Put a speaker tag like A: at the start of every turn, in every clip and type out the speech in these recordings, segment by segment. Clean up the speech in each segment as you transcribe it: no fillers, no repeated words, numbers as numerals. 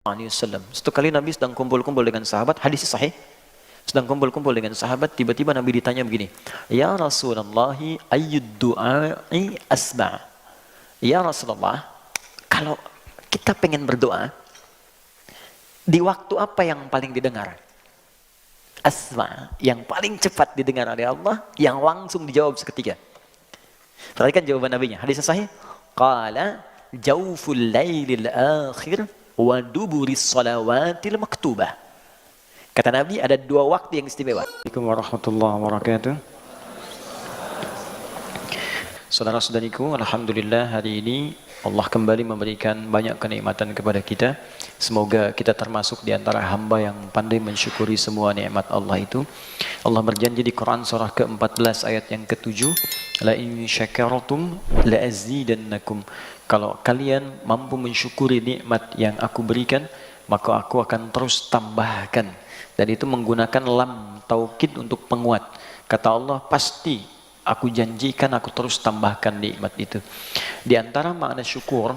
A: SAW. Satu kali Nabi sedang kumpul-kumpul dengan sahabat, hadis sahih. Sedang kumpul-kumpul dengan sahabat, tiba-tiba Nabi ditanya begini, Ya Rasulullah, ayyud du'a'i asma'. Ya Rasulullah, kalau kita pengen berdoa, di waktu apa yang paling didengar? Asma', yang paling cepat didengar oleh Allah, yang langsung dijawab seketika. Perhatikan jawaban Nabi-nya. Hadis sahih. Qala jawful lailil akhir wa duburis salawatil maktubah. Kata Nabi, ada dua waktu yang istimewa. Assalamualaikum warahmatullahi wabarakatuh. Saudara-saudariku, alhamdulillah hari ini Allah kembali memberikan banyak kenikmatan kepada kita. Semoga kita termasuk di antara hamba yang pandai mensyukuri semua nikmat Allah itu. Allah berjanji di Quran surah ke-14 ayat yang ke-7, La in syakartum la azidannakum. Kalau kalian mampu mensyukuri nikmat yang aku berikan, maka aku akan terus tambahkan. Dan itu menggunakan lam taukid untuk penguat. Kata Allah, pasti aku janjikan aku terus tambahkan nikmat itu. Di antara makna syukur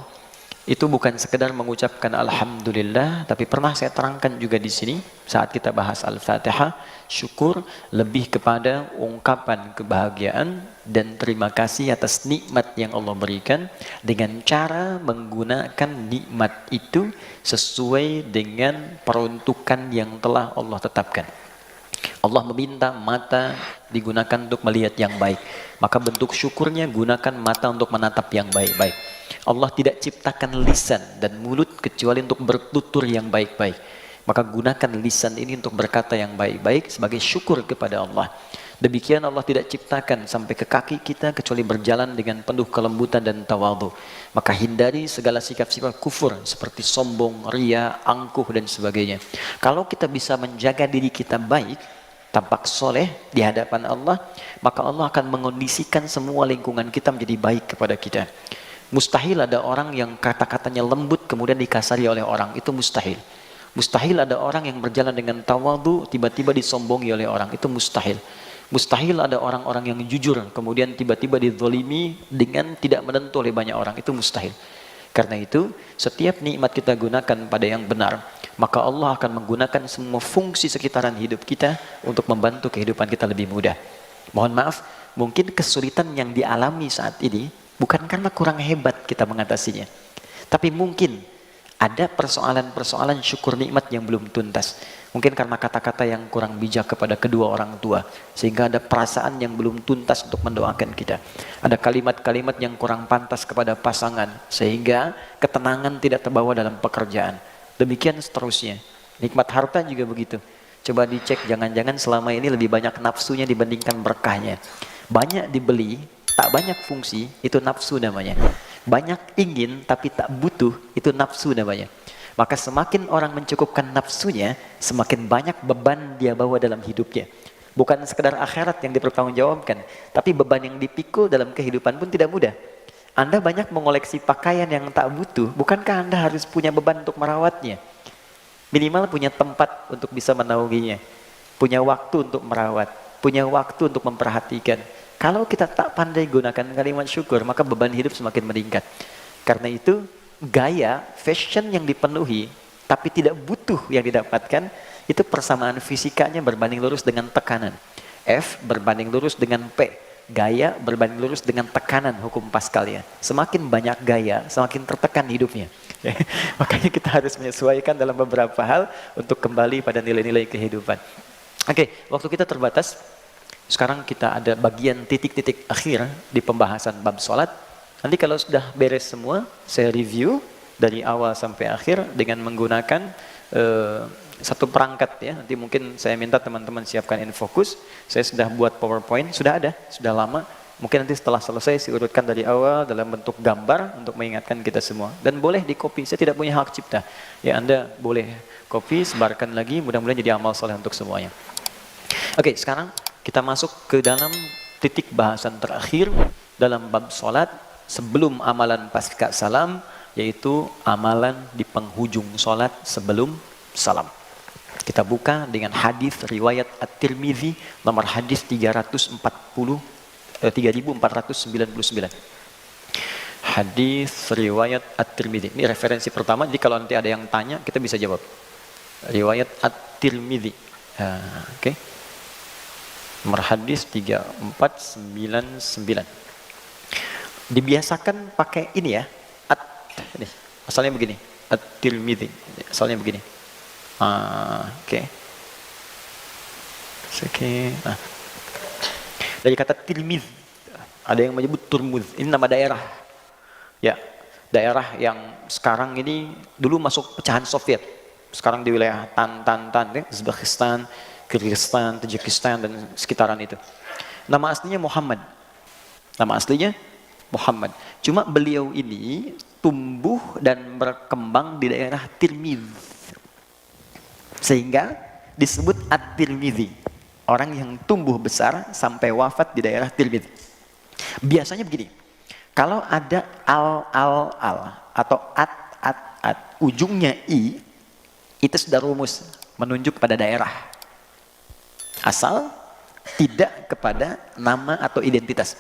A: itu bukan sekedar mengucapkan alhamdulillah, tapi pernah saya terangkan juga di sini saat kita bahas Al-Fatihah, syukur lebih kepada ungkapan kebahagiaan dan terima kasih atas nikmat yang Allah berikan dengan cara menggunakan nikmat itu sesuai dengan peruntukan yang telah Allah tetapkan. Allah meminta mata digunakan untuk melihat yang baik, maka bentuk syukurnya gunakan mata untuk menatap yang baik-baik. Allah tidak ciptakan lisan dan mulut kecuali untuk bertutur yang baik-baik, maka gunakan lisan ini untuk berkata yang baik-baik sebagai syukur kepada Allah. Demikian Allah tidak ciptakan sampai ke kaki kita kecuali berjalan dengan penuh kelembutan dan tawadhu. Maka hindari segala sikap-sikap kufur seperti sombong, ria, angkuh dan sebagainya. Kalau kita bisa menjaga diri kita baik, tampak soleh di hadapan Allah, maka Allah akan mengondisikan semua lingkungan kita menjadi baik kepada kita. Mustahil ada orang yang kata-katanya lembut kemudian dikasari oleh orang, itu mustahil. Mustahil ada orang yang berjalan dengan tawadhu tiba-tiba disombongi oleh orang, itu mustahil. Mustahil ada orang-orang yang jujur kemudian tiba-tiba dizalimi dengan tidak menentu oleh banyak orang, itu mustahil. Karena itu setiap nikmat kita gunakan pada yang benar, maka Allah akan menggunakan semua fungsi sekitaran hidup kita untuk membantu kehidupan kita lebih mudah. Mohon maaf, mungkin kesulitan yang dialami saat ini bukan karena kurang hebat kita mengatasinya, tapi mungkin ada persoalan-persoalan syukur nikmat yang belum tuntas. Mungkin karena kata-kata yang kurang bijak kepada kedua orang tua, sehingga ada perasaan yang belum tuntas untuk mendoakan kita. Ada kalimat-kalimat yang kurang pantas kepada pasangan, sehingga ketenangan tidak terbawa dalam pekerjaan. Demikian seterusnya. Nikmat harta juga begitu. Coba dicek, jangan-jangan selama ini lebih banyak nafsunya dibandingkan berkahnya. Banyak dibeli, tak banyak fungsi, itu nafsu namanya. Banyak ingin tapi tak butuh, itu nafsu namanya. Maka semakin orang mencukupkan nafsunya, semakin banyak beban dia bawa dalam hidupnya. Bukan sekedar akhirat yang dipertanggungjawabkan, tapi beban yang dipikul dalam kehidupan pun tidak mudah. Anda banyak mengoleksi pakaian yang tak butuh, bukankah Anda harus punya beban untuk merawatnya? Minimal punya tempat untuk bisa menaunginya, punya waktu untuk merawat, punya waktu untuk memperhatikan. Kalau kita tak pandai gunakan kalimat syukur, maka beban hidup semakin meningkat. Karena itu, gaya, fashion yang dipenuhi, tapi tidak butuh yang didapatkan, itu persamaan fisikanya berbanding lurus dengan tekanan. F berbanding lurus dengan P. Gaya berbanding lurus dengan tekanan hukum Pascalnya. Semakin banyak gaya, semakin tertekan hidupnya. Makanya kita harus menyesuaikan dalam beberapa hal untuk kembali pada nilai-nilai kehidupan. Oke, waktu kita terbatas. Sekarang kita ada bagian titik-titik akhir di pembahasan bab sholat. Nanti kalau sudah beres semua, saya review dari awal sampai akhir dengan menggunakan satu perangkat ya. Nanti mungkin saya minta teman-teman siapkan infocus. Saya sudah buat PowerPoint, sudah ada, sudah lama. Mungkin nanti setelah selesai saya urutkan dari awal dalam bentuk gambar untuk mengingatkan kita semua. Dan boleh di copy, saya tidak punya hak cipta. Ya, Anda boleh copy, sebarkan lagi, mudah-mudahan jadi amal soleh untuk semuanya. Oke, sekarang kita masuk ke dalam titik bahasan terakhir dalam bab sholat sebelum amalan pasca salam, yaitu amalan di penghujung sholat sebelum salam. Kita buka dengan hadis riwayat At-Tirmidzi nomor hadis 3499. Hadis riwayat At-Tirmidzi. Ini referensi pertama, jadi kalau nanti ada yang tanya kita bisa jawab. Riwayat At-Tirmidzi. Oke. Nomor hadis 3499. Dibiasakan pakai ini ya. Ini. Asalnya begini. At-Tirmidzi. Asalnya begini. Oke. Nah. Dari kata Tirmidz, ada yang menyebut Turmuz. Ini nama daerah. Ya, daerah yang sekarang ini dulu masuk pecahan Soviet. Sekarang di wilayah Tan, Uzbekistan, Kyrgyzstan, Tajikistan dan sekitaran itu. Nama aslinya Muhammad. Nama aslinya Muhammad. Cuma beliau ini tumbuh dan berkembang di daerah Tirmidz. Sehingga disebut At-Tirmidzi. Orang yang tumbuh besar sampai wafat di daerah Tirmidz. Biasanya begini. Kalau ada al atau at, ujungnya i, itu sudah rumus menunjuk pada daerah. Asal tidak kepada nama atau identitas.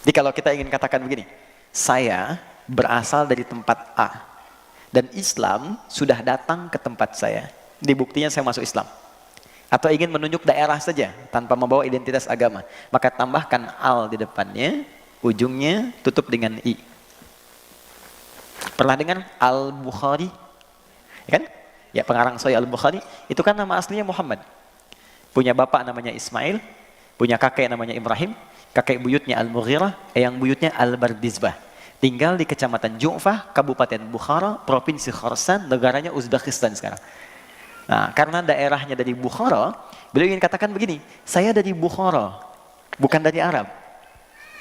A: Jadi kalau kita ingin katakan begini, saya berasal dari tempat A dan Islam sudah datang ke tempat saya. Di buktinya saya masuk Islam. Atau ingin menunjuk daerah saja tanpa membawa identitas agama, maka tambahkan al di depannya, ujungnya tutup dengan i. Pernah dengar Al-Bukhari? Ya kan? Ya, pengarang Sahih Al-Bukhari itu kan nama aslinya Muhammad. Punya bapak namanya Ismail, punya kakek namanya Ibrahim, kakek buyutnya Al-Mughirah, yang buyutnya Al-Bardizbah. Tinggal di Kecamatan Ju'fah, Kabupaten Bukhara, Provinsi Khorasan, negaranya Uzbekistan sekarang. Nah, karena daerahnya dari Bukhara, beliau ingin katakan begini, saya dari Bukhara, bukan dari Arab.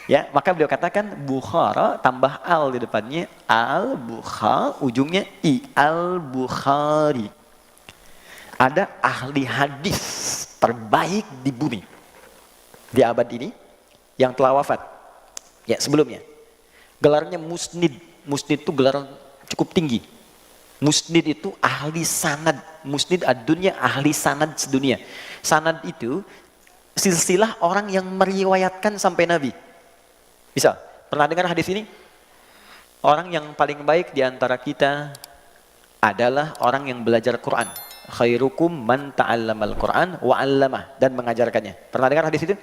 A: Ya, maka beliau katakan Bukhara tambah al di depannya, al-Bukhari, ujungnya i, al-Bukhari. Ada ahli hadis terbaik di bumi di abad ini yang telah wafat. Ya, sebelumnya. Gelarnya Musnid. Musnid itu gelar cukup tinggi. Musnid itu ahli sanad. Musnid ad-dunya, ahli sanad sedunia. Sanad itu silsilah orang yang meriwayatkan sampai Nabi. Bisa, pernah dengar hadis ini? Orang yang paling baik di antara kita adalah orang yang belajar Quran. Khairukum man ta'allamal Quran wa 'allamah, dan mengajarkannya. Pernah dengar hadis itu?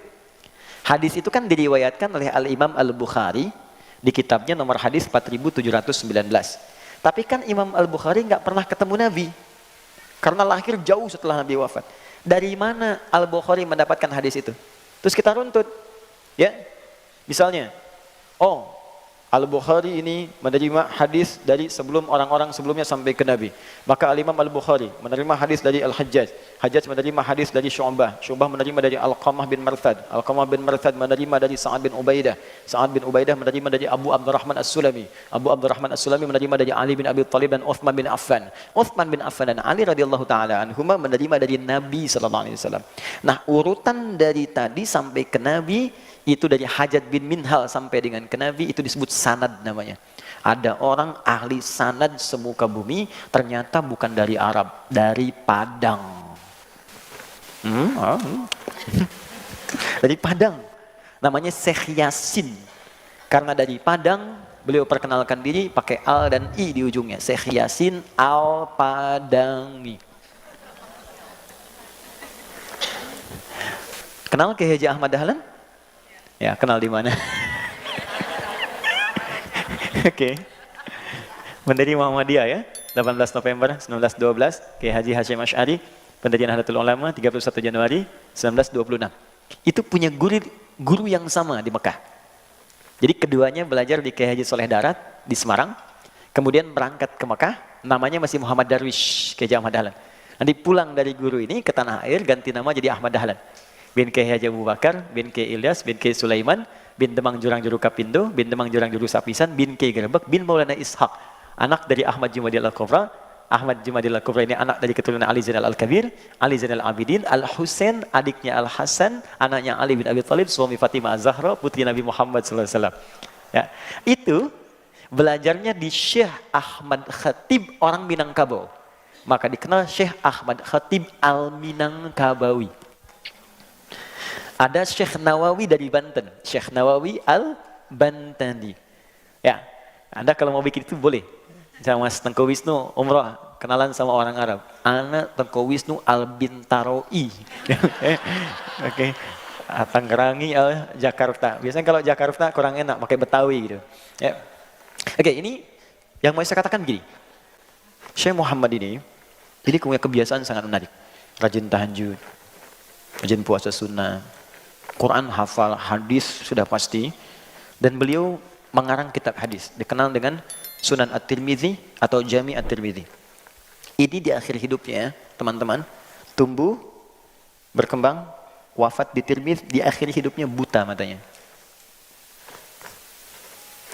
A: Hadis itu kan diriwayatkan oleh Al-Imam Al-Bukhari di kitabnya nomor hadis 4719. Tapi kan Imam Al-Bukhari nggak pernah ketemu Nabi. Karena lahir jauh setelah Nabi wafat. Dari mana Al-Bukhari mendapatkan hadis itu? Terus kita runtut. Ya, misalnya, Al-Bukhari ini menerima hadis dari sebelum orang-orang sebelumnya sampai ke Nabi. Maka Al-Imam Al-Bukhari menerima hadis dari Al-Hajjaj. Hajjaj menerima hadis dari Syu'bah. Syu'bah menerima dari Al-Qamah bin Marthad. Al-Qamah bin Marthad menerima dari Sa'ad bin Ubaidah. Sa'ad bin Ubaidah menerima dari Abu Abdurrahman As-Sulami. Abu Abdurrahman As-Sulami menerima dari Ali bin Abi Thalib dan Uthman bin Affan. Uthman bin Affan dan Ali radhiyallahu taala anhuma menerima dari Nabi sallallahu alaihi wasallam. Nah, urutan dari tadi sampai ke Nabi itu dari Hajjaj bin Minhal sampai dengan ke Nabi itu disebut sanad namanya. Ada orang ahli sanad semuka bumi, ternyata bukan dari Arab, dari Padang. Dari Padang. Namanya Syekh Yasin. Karena dari Padang, beliau perkenalkan diri pakai al dan i di ujungnya. Syekh Yasin Al-Padangi. Kenal Kiai Haji Ahmad Dahlan? Ya, kenal di mana? Oke. Pendiri Muhammadiyah ya, 18 November 1912, Kiai Haji Hasyim Asy'ari, pendirian Nahdlatul Ulama 31 Januari 1926. Itu punya guru yang sama di Mekah. Jadi keduanya belajar di Kiai Haji Soleh Darat di Semarang, kemudian berangkat ke Mekah, namanya masih Muhammad Darwish, Kiai Haji Ahmad Dahlan. Nanti pulang dari guru ini ke tanah air, ganti nama jadi Ahmad Dahlan. Bin Kiai Haji Abu Bakar, bin Kiai Ilyas, bin Kiai Sulaiman, bin Demang Jurang Juru Kapindo, bin Demang Jurang Juru Sapisan, bin Kiai Gerebek, bin Maulana Ishaq, anak dari Ahmad Jumadil Al-Kubra. Ahmad Jumadil Al-Kubra ini anak dari keturunan Ali Zainal Al-Kabir, Ali Zainal Abidin, Al-Husain, adiknya Al-Hasan, anaknya Ali bin Abi Thalib, suami Fatimah Az-Zahra, putri Nabi Muhammad SAW. Ya, itu belajarnya di Syekh Ahmad Khatib, orang Minangkabau. Maka dikenal Syekh Ahmad Khatib Al-Minangkabawi. Ada Syekh Nawawi dari Banten, Syekh Nawawi Al-Bantani. Ya, Anda kalau mau bikin itu boleh. Misalnya Mas Tengku Wisnu umroh, kenalan sama orang Arab. Anak Tengku Wisnu Albintaroi. Oke. Tanggerangi Jakarta. Biasanya kalau Jakarta kurang enak pakai Betawi gitu. Ya. Oke, ini yang mau saya katakan gini. Syekh Muhammad ini punya kebiasaan sangat menarik. Rajin tahajud, rajin puasa sunnah, Quran hafal, hadis sudah pasti, dan beliau mengarang kitab hadis, dikenal dengan Sunan At-Tirmidzi atau Jami At-Tirmidzi. Ini di akhir hidupnya, teman-teman, tumbuh, berkembang, wafat di Tirmidzi, di akhir hidupnya buta matanya.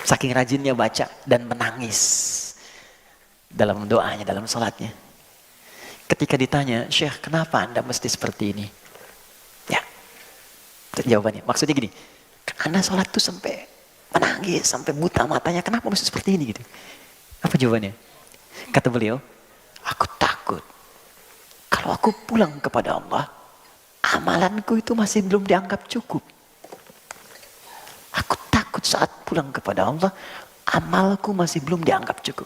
A: Saking rajinnya baca dan menangis dalam doanya, dalam salatnya. Ketika ditanya, Syekh, kenapa Anda mesti seperti ini? Ya, jawabannya. Maksudnya gini, Anda sholat tuh sampai menangis, sampai buta matanya, kenapa mesti seperti ini? Gitu. Apa jawabannya? Kata beliau, aku takut kalau aku pulang kepada Allah, amalanku itu masih belum dianggap cukup. Aku takut saat pulang kepada Allah, amalku masih belum dianggap cukup.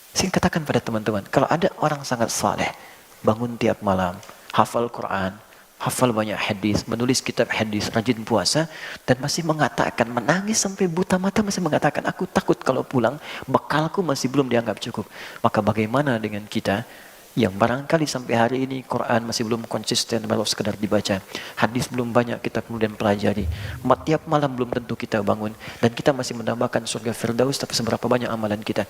A: Saya katakan pada teman-teman, kalau ada orang sangat saleh, bangun tiap malam, hafal Quran, hafal banyak hadis, menulis kitab hadis, rajin puasa, dan masih mengatakan, menangis sampai buta mata, masih mengatakan, aku takut kalau pulang, bekalku masih belum dianggap cukup. Maka bagaimana dengan kita yang barangkali sampai hari ini Quran masih belum konsisten walau sekedar dibaca, hadis belum banyak kita kemudian pelajari, tiap malam belum tentu kita bangun, dan kita masih mendambakan surga Firdaus, tapi seberapa banyak amalan kita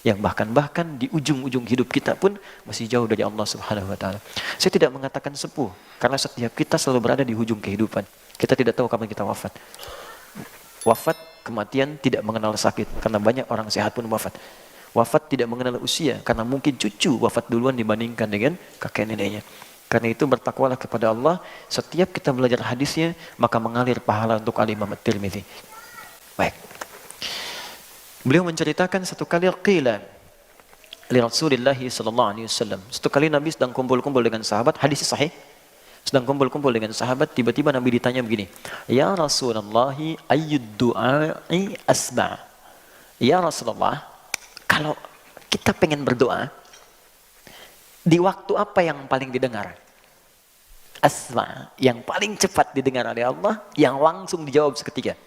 A: yang bahkan di ujung-ujung hidup kita pun masih jauh dari Allah Subhanahu wa taala. Saya tidak mengatakan sepuh karena setiap kita selalu berada di ujung kehidupan. Kita tidak tahu kapan kita wafat. Wafat, kematian tidak mengenal sakit karena banyak orang sehat pun wafat. Wafat tidak mengenal usia karena mungkin cucu wafat duluan dibandingkan dengan kakek neneknya. Karena itu bertakwalah kepada Allah, setiap kita belajar hadisnya maka mengalir pahala untuk Al-Imam At-Tirmidzi. Baik. Beliau menceritakan satu kali qila li Rasulillah sallallahu alaihi wasallam. Satu kali Nabi sedang kumpul-kumpul dengan sahabat, hadis sahih. Sedang kumpul-kumpul dengan sahabat, tiba-tiba Nabi ditanya begini, "Ya Rasulullah, ayyud du'a'i asma'?" Ya Rasulullah, kalau kita pengen berdoa, di waktu apa yang paling didengar? Asma', yang paling cepat didengar oleh Allah, yang langsung dijawab seketika.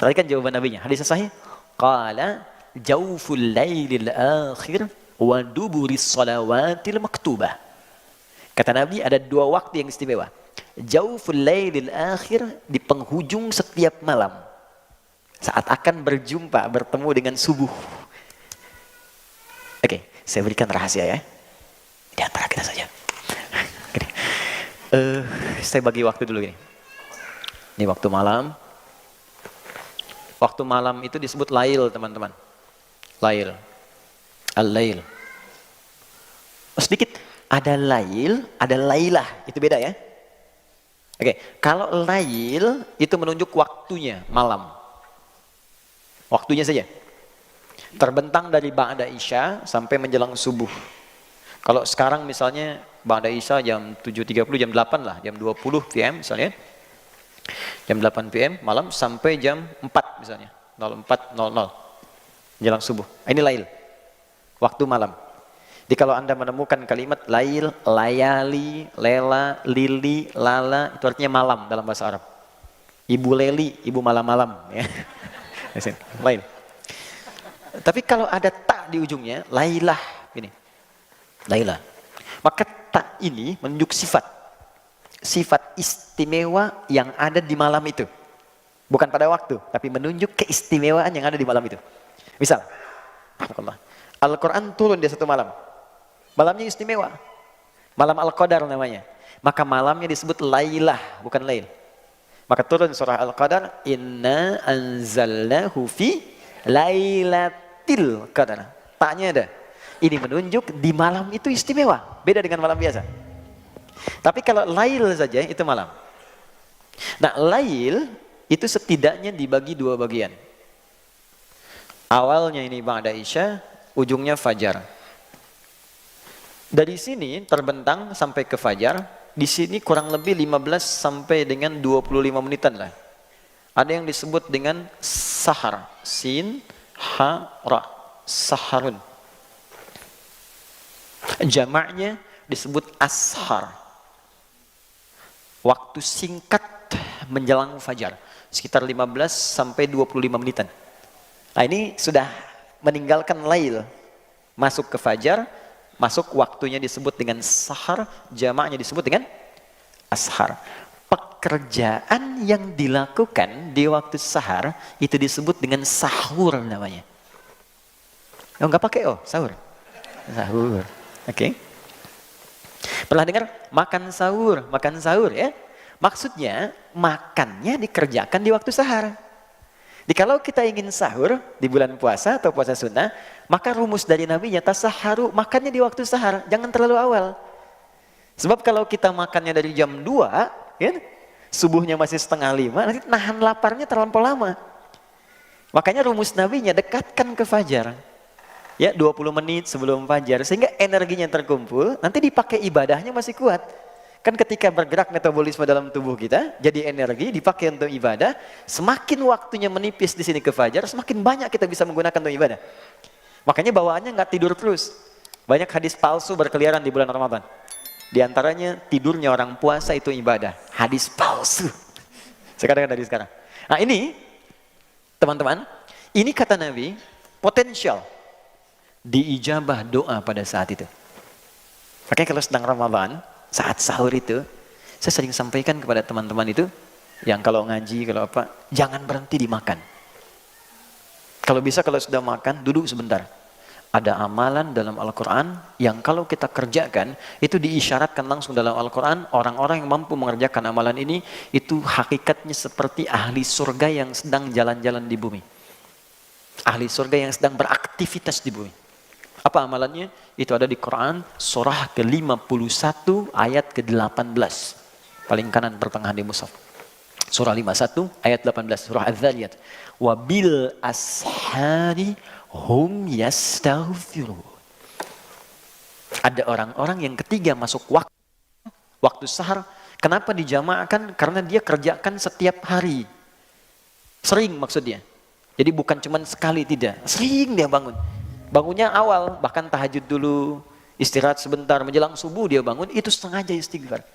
A: Perhatikan jawaban Nabinya, hadis sahih. Qala jawful lailil akhir wa duburis salawatil maktubah. Kata Nabi ada dua waktu yang istimewa. Jawful lailil akhir, di penghujung setiap malam, saat akan bertemu dengan subuh. Oke, saya berikan rahasia ya. Di antara kita saja. Saya bagi waktu dulu gini. Ini waktu malam. Waktu malam itu disebut lail, teman-teman. Lail. Al-lail. Sedikit, ada lail, ada lailah. Itu beda ya. Oke, kalau lail itu menunjuk waktunya, malam. Waktunya saja. Terbentang dari ba'da isya sampai menjelang subuh. Kalau sekarang misalnya ba'da isya jam 7.30, jam 8 lah, jam 20 PM misalnya. Jam 8 PM malam sampai jam 4 misalnya, 04.00 menjelang subuh. Ini lail, waktu malam. Jadi kalau Anda menemukan kalimat lail, layali, lela, lili, lala, itu artinya malam dalam bahasa Arab. Ibu Leli, ibu malam-malam ya. Lain. Tapi kalau ada tak di ujungnya, lailah ini. Lailah. Maka tak ini menunjuk sifat istimewa yang ada di malam itu. Bukan pada waktu, tapi menunjuk keistimewaan yang ada di malam itu. Misal, Al-Quran turun di satu malam. Malamnya istimewa. Malam Al-Qadar namanya. Maka malamnya disebut lailah, bukan lail. Maka turun surah Al-Qadar, Inna anzalnahu fi lailatil qadar. Taknya ada. Ini menunjuk di malam itu istimewa. Beda dengan malam biasa. Tapi kalau lail saja itu malam. Nah, lail itu setidaknya dibagi dua bagian. Awalnya ini ba'da isya, ujungnya fajar. Dari sini terbentang sampai ke fajar, di sini kurang lebih 15 sampai dengan 25 menitan lah. Ada yang disebut dengan sahar. Sin, ha, ra. Saharun. Jamaknya disebut ashar. Waktu singkat menjelang fajar. Sekitar 15 sampai 25 menitan. Nah ini sudah meninggalkan lail. Masuk ke fajar, masuk waktunya disebut dengan sahar, jamaknya disebut dengan ashar. Pekerjaan yang dilakukan di waktu sahar itu disebut dengan sahur namanya. Oh nggak pakai sahur. Sahur. Oke. Pernah dengar makan sahur ya? Maksudnya makannya dikerjakan di waktu sahar. Jadi kalau kita ingin sahur di bulan puasa atau puasa sunnah, maka rumus dari Nabi nya tasaharu, makannya di waktu sahar, jangan terlalu awal. Sebab kalau kita makannya dari jam 2, ya, subuhnya masih 4:30, nanti nahan laparnya terlampau lama. Makanya rumus Nabi-nya dekatkan ke fajar. Ya, 20 menit sebelum fajar sehingga energinya terkumpul, nanti dipakai ibadahnya masih kuat. Kan ketika bergerak metabolisme dalam tubuh kita, jadi energi dipakai untuk ibadah, semakin waktunya menipis di sini ke fajar, semakin banyak kita bisa menggunakan untuk ibadah. Makanya bawaannya nggak tidur terus. Banyak hadis palsu berkeliaran di bulan Ramadan. Di antaranya tidurnya orang puasa itu ibadah. Hadis palsu. Sekarang dari sekarang. Nah ini teman-teman, ini kata Nabi potensial diijabah doa pada saat itu. Makanya kalau sedang Ramadan, saat sahur itu, saya sering sampaikan kepada teman-teman itu, yang kalau ngaji, kalau apa, jangan berhenti dimakan. Kalau bisa kalau sudah makan, duduk sebentar. Ada amalan dalam Al-Quran yang kalau kita kerjakan, itu diisyaratkan langsung dalam Al-Quran, orang-orang yang mampu mengerjakan amalan ini, itu hakikatnya seperti ahli surga yang sedang jalan-jalan di bumi. Ahli surga yang sedang beraktivitas di bumi. Apa amalannya? Itu ada di Quran, surah ke-51 ayat ke-18. Paling kanan pertengahan di mushaf. Surah 51 ayat 18, surah Az-Zariyat. Wabil ashari hum yastaghfirun. Ada orang-orang yang ketiga masuk waktu sahar. Kenapa dijamaahkan? Karena dia kerjakan setiap hari. Sering maksudnya. Jadi bukan cuma sekali, tidak. Sering dia bangun. Bangunnya awal, bahkan tahajud dulu, istirahat sebentar, menjelang subuh dia bangun, itu sengaja istighfar.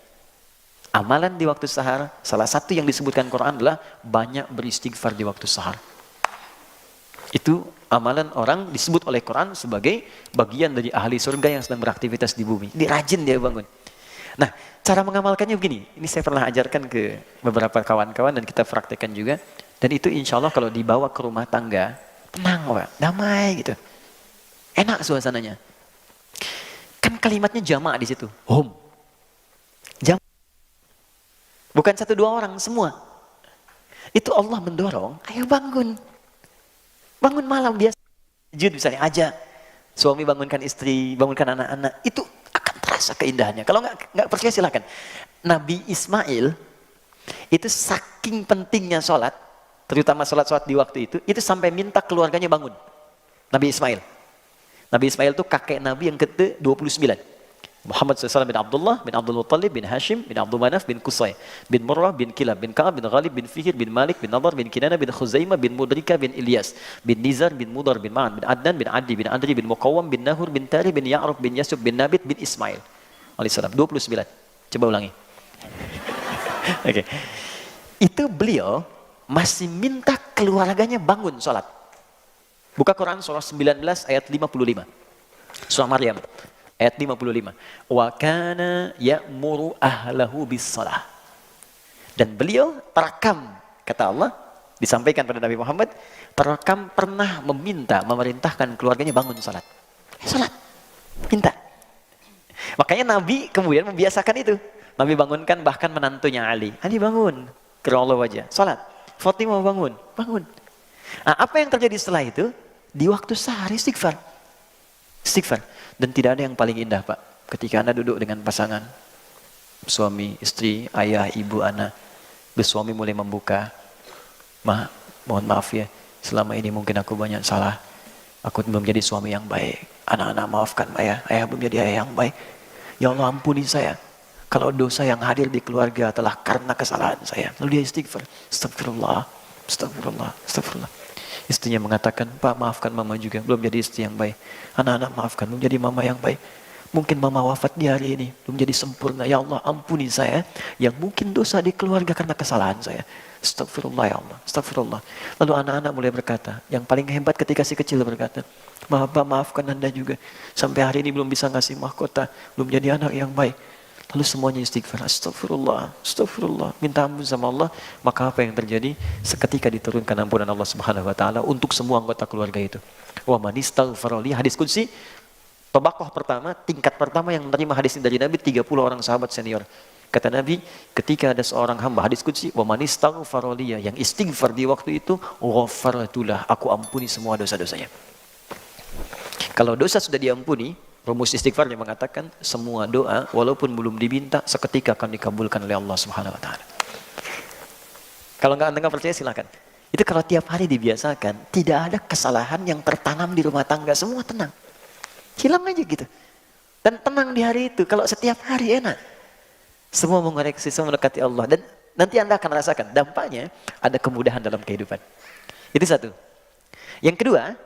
A: Amalan di waktu sahar, salah satu yang disebutkan Quran adalah banyak beristighfar di waktu sahar. Itu amalan orang disebut oleh Quran sebagai bagian dari ahli surga yang sedang beraktivitas di bumi. Dia rajin dia bangun. Nah, cara mengamalkannya begini. Ini saya pernah ajarkan ke beberapa kawan-kawan dan kita praktekkan juga. Dan itu insya Allah kalau dibawa ke rumah tangga, tenang Pak, damai gitu. Enak suasananya. Kan kalimatnya jamaah di situ. Hum. Jamaah. Bukan 1-2 orang, semua. Itu Allah mendorong, ayo bangun. Bangun malam biasa. Tahajud misalnya aja. Suami bangunkan istri, bangunkan anak-anak. Itu akan terasa keindahannya. Kalau nggak percaya silakan. Nabi Ismail itu saking pentingnya sholat, terutama sholat di waktu itu sampai minta keluarganya bangun. Nabi Ismail. Nabi Ismail itu kakek Nabi yang ke-29. Muhammad SAW bin Abdullah, bin Abdul Muttalib, bin Hashim, bin Abdul Manaf, bin Qusay, bin Murrah, bin Kilab, bin Ka'ab, bin Ghalib, bin Fihir, bin Malik, bin Nadar, bin Kinana, bin Khuzaimah, bin Mudrika, bin Ilyas, bin Nizar, bin Mudar, bin Ma'an, bin Adnan, bin Adi, bin Adri, bin Muqawam, bin Nahur, bin Tari, bin Ya'ruf, bin Yasub, bin Nabit, bin Ismail. Alaihissalam, 29. Coba ulangi. Oke. Itu beliau masih minta keluarganya bangun sholat. Buka Quran surah 19 ayat 55. Surah Maryam ayat 55. Wa kana ya'muru ahlahu bis-shalah. Dan beliau terekam, kata Allah, disampaikan pada Nabi Muhammad, terekam pernah memerintahkan keluarganya bangun salat. Salat. Minta. Makanya Nabi kemudian membiasakan itu. Nabi bangunkan bahkan menantunya Ali. Ali bangun. Kerana wajah. Salat. Fatimah bangun. Bangun. Nah, apa yang terjadi setelah itu? Di waktu sehari istighfar. Istighfar. Dan tidak ada yang paling indah Pak. Ketika Anda duduk dengan pasangan. Suami, istri, ayah, ibu, anak. Suami mulai membuka. Mohon maaf ya. Selama ini mungkin aku banyak salah. Aku belum jadi suami yang baik. Anak-anak maafkan ayah. Ayah belum jadi ayah yang baik. Ya Allah ampuni saya. Kalau dosa yang hadir di keluarga adalah karena kesalahan saya. Lalu dia istighfar. Astagfirullah. Astagfirullah, astagfirullah. Istrinya mengatakan, Pak maafkan mama juga, belum jadi istri yang baik. Anak-anak maafkan, belum jadi mama yang baik. Mungkin mama wafat di hari ini, belum jadi sempurna. Ya Allah, ampuni saya yang mungkin dosa di keluarga karena kesalahan saya. Astagfirullah ya Allah, astagfirullah. Lalu anak-anak mulai berkata, yang paling hebat ketika si kecil berkata, Pak maafkan Anda juga. Sampai hari ini belum bisa ngasih mahkota, belum jadi anak yang baik. Lalu semuanya istighfar, astagfirullah, astagfirullah, minta ampun sama Allah. Maka apa yang terjadi? Seketika diturunkan ampunan Allah Subhanahu wa taala untuk semua anggota keluarga itu. Wa man istaghfara li, hadis qudsi, tabaqah pertama, tingkat pertama yang menerima hadis ini dari Nabi, 30 orang sahabat senior. Kata Nabi, ketika ada seorang hamba, hadis qudsi, wa man istaghfara li, yang istighfar di waktu itu, ghafartulah, aku ampuni semua dosa-dosanya. Kalau dosa sudah diampuni, rumus istighfar yang mengatakan semua doa walaupun belum diminta seketika akan dikabulkan oleh Allah Subhanahu wa taala. Kalau Anda nggak percaya silakan. Itu kalau tiap hari dibiasakan, tidak ada kesalahan yang tertanam di rumah tangga, semua tenang. Hilang aja gitu. Dan tenang di hari itu, kalau setiap hari enak. Semua mengoreksi, semua mendekati Allah, dan nanti Anda akan rasakan dampaknya ada kemudahan dalam kehidupan. Itu satu. Yang kedua,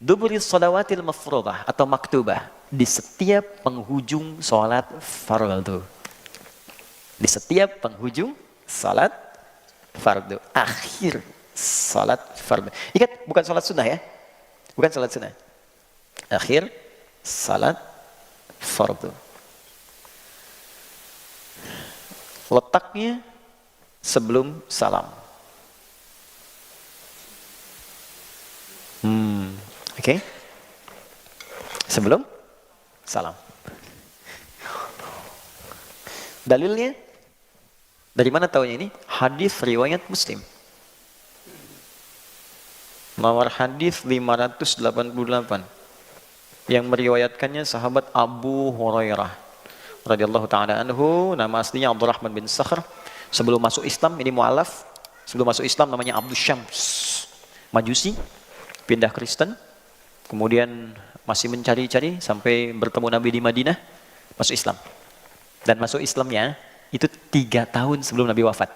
A: Duburi shalawatil mafruḍah atau maktubah, di setiap penghujung sholat fardu. Di setiap penghujung sholat fardu. Akhir sholat fardu. Ingat, bukan sholat sunnah ya. Bukan sholat sunnah. Akhir sholat fardu. Letaknya sebelum salam. Oke. Sebelum salam. Dalilnya dari mana tahunya ini? Hadis riwayat Muslim. Nomor hadis 588. Yang meriwayatkannya sahabat Abu Hurairah radhiyallahu taala anhu, nama aslinya Abdurrahman bin Sakhr. Sebelum masuk Islam, ini mu'alaf. Sebelum masuk Islam namanya Abdus Syams, Majusi, pindah Kristen. Kemudian masih mencari-cari sampai bertemu Nabi di Madinah, masuk Islam. Dan masuk Islamnya itu 3 tahun sebelum Nabi wafat.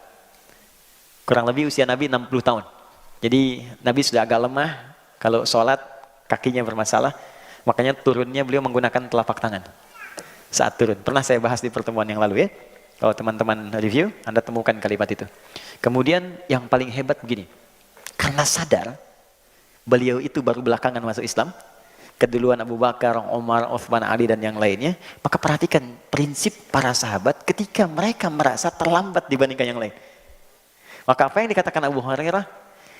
A: Kurang lebih usia Nabi 60 tahun. Jadi Nabi sudah agak lemah, kalau sholat kakinya bermasalah, makanya turunnya beliau menggunakan telapak tangan saat turun. Pernah saya bahas di pertemuan yang lalu ya. Kalau teman-teman review, Anda temukan kalimat itu. Kemudian yang paling hebat begini, karena sadar beliau itu baru belakangan masuk Islam, keduluan Abu Bakar, Umar, Utsman, Ali dan yang lainnya, maka perhatikan prinsip para sahabat ketika mereka merasa terlambat dibandingkan yang lain. Maka apa yang dikatakan Abu Hurairah?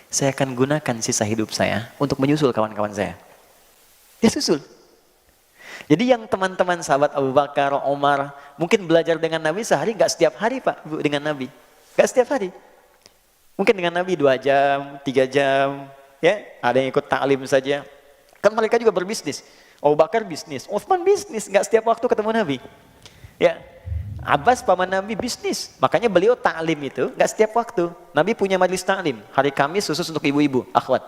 A: Saya akan gunakan sisa hidup saya untuk menyusul kawan-kawan saya. Dia susul. Jadi yang teman-teman sahabat Abu Bakar, Umar, mungkin belajar dengan Nabi sehari, nggak setiap hari Pak dengan Nabi. Nggak setiap hari. Mungkin dengan Nabi 2 jam, 3 jam, ya, ada yang ikut taklim saja. Kan mereka juga berbisnis. Abu Bakar bisnis, Utsman bisnis, nggak setiap waktu ketemu Nabi. Ya, Abbas paman Nabi bisnis, makanya beliau taklim itu nggak setiap waktu. Nabi punya majelis taklim, hari Kamis khusus untuk ibu-ibu, akhwat.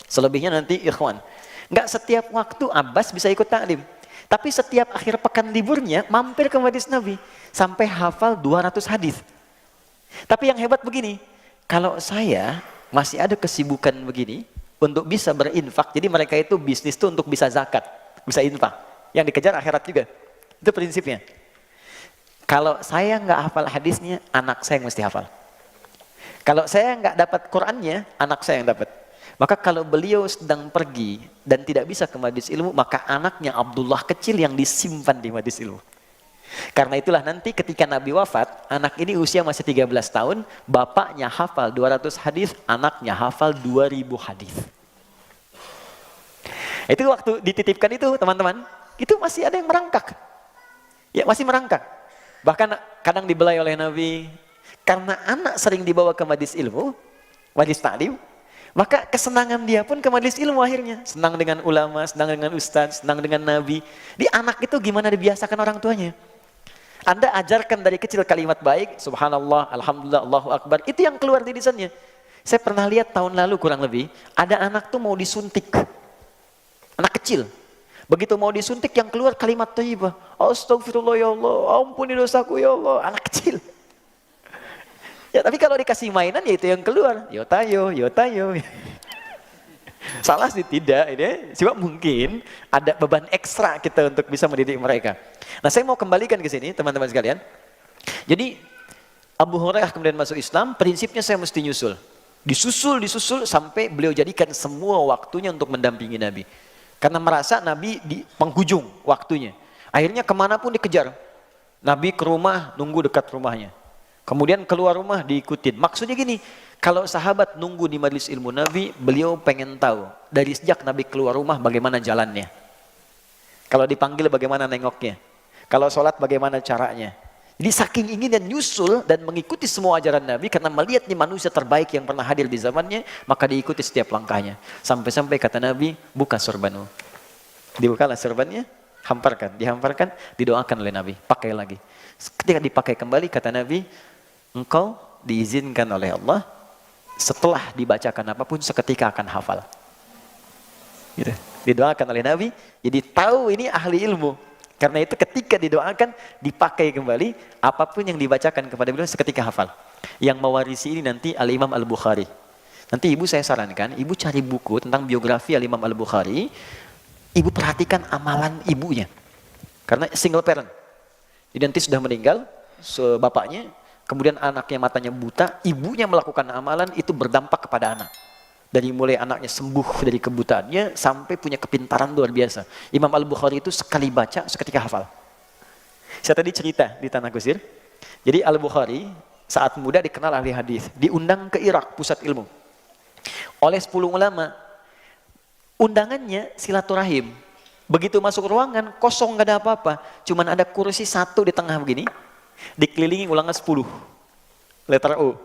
A: Selebihnya nanti ikhwan. Nggak setiap waktu Abbas bisa ikut taklim. Tapi setiap akhir pekan liburnya mampir ke majelis Nabi sampai hafal 200 hadis. Tapi yang hebat begini, kalau saya masih ada kesibukan begini untuk bisa berinfak, jadi mereka itu bisnis itu untuk bisa zakat, bisa infak. Yang dikejar akhirat juga. Itu prinsipnya. Kalau saya nggak hafal hadisnya, anak saya yang mesti hafal. Kalau saya nggak dapat Qurannya, anak saya yang dapat. Maka kalau beliau sedang pergi dan tidak bisa ke majelis ilmu, maka anaknya Abdullah kecil yang disimpan di majelis ilmu. Karena itulah nanti ketika Nabi wafat, anak ini usia masih 13 tahun, bapaknya hafal 200 hadis, anaknya hafal 2000 hadis. Itu waktu dititipkan itu teman-teman, itu masih ada yang merangkak. Ya masih merangkak. Bahkan kadang dibelai oleh Nabi, karena anak sering dibawa ke majelis ilmu, majelis taklim, maka kesenangan dia pun ke majelis ilmu akhirnya. Senang dengan ulama, senang dengan ustaz, senang dengan Nabi. Di anak itu gimana dibiasakan orang tuanya. Anda ajarkan dari kecil kalimat baik, subhanallah, alhamdulillah, Allahu akbar. Itu yang keluar di lisannya. Saya pernah lihat tahun lalu kurang lebih, ada anak tuh mau disuntik. Anak kecil. Begitu mau disuntik yang keluar kalimat thayyibah. Astagfirullah ya Allah, ampuni dosaku ya Allah. Anak kecil. Ya tapi kalau dikasih mainan ya itu yang keluar. Yo tayo, yo tayo. Salah sih tidak, ini sebab mungkin ada beban ekstra kita untuk bisa mendidik mereka. Nah saya mau kembalikan ke sini teman-teman sekalian. Jadi Abu Hurairah kemudian masuk Islam, prinsipnya saya mesti nyusul. Disusul sampai beliau jadikan semua waktunya untuk mendampingi Nabi. Karena merasa Nabi di penghujung waktunya. Akhirnya kemanapun dikejar. Nabi ke rumah, nunggu dekat rumahnya. Kemudian keluar rumah diikutin. Maksudnya gini, kalau sahabat nunggu di majelis ilmu Nabi, beliau pengen tahu dari sejak Nabi keluar rumah bagaimana jalannya. Kalau dipanggil bagaimana nengoknya. Kalau sholat bagaimana caranya. Jadi saking ingin dan nyusul dan mengikuti semua ajaran Nabi karena melihat nih manusia terbaik yang pernah hadir di zamannya, maka diikuti setiap langkahnya. Sampai-sampai kata Nabi, buka sorbanmu. Dibukalah sorbannya, dihamparkan, didoakan oleh Nabi, pakai lagi. Ketika dipakai kembali kata Nabi, engkau diizinkan oleh Allah setelah dibacakan apapun seketika akan hafal. Gitu. Didoakan oleh Nabi, jadi tahu ini ahli ilmu. Karena itu ketika didoakan, dipakai kembali, apapun yang dibacakan kepada beliau seketika hafal. Yang mewarisi ini nanti Al-Imam Al-Bukhari. Nanti ibu saya sarankan, ibu cari buku tentang biografi Al-Imam Al-Bukhari, ibu perhatikan amalan ibunya. Karena single parent. Jadi nanti sudah meninggal, bapaknya, kemudian anaknya matanya buta, ibunya melakukan amalan itu berdampak kepada anak. Dari mulai anaknya sembuh dari kebutaannya sampai punya kepintaran luar biasa. Imam Al-Bukhari itu sekali baca seketika hafal. Saya tadi cerita di Tanah Kusir. Jadi Al-Bukhari saat muda dikenal ahli hadis, diundang ke Irak pusat ilmu oleh 10 ulama. Undangannya silaturahim. Begitu masuk ruangan kosong nggak ada apa-apa, cuman ada kursi satu di tengah begini, dikelilingi ulangan 10 letter O.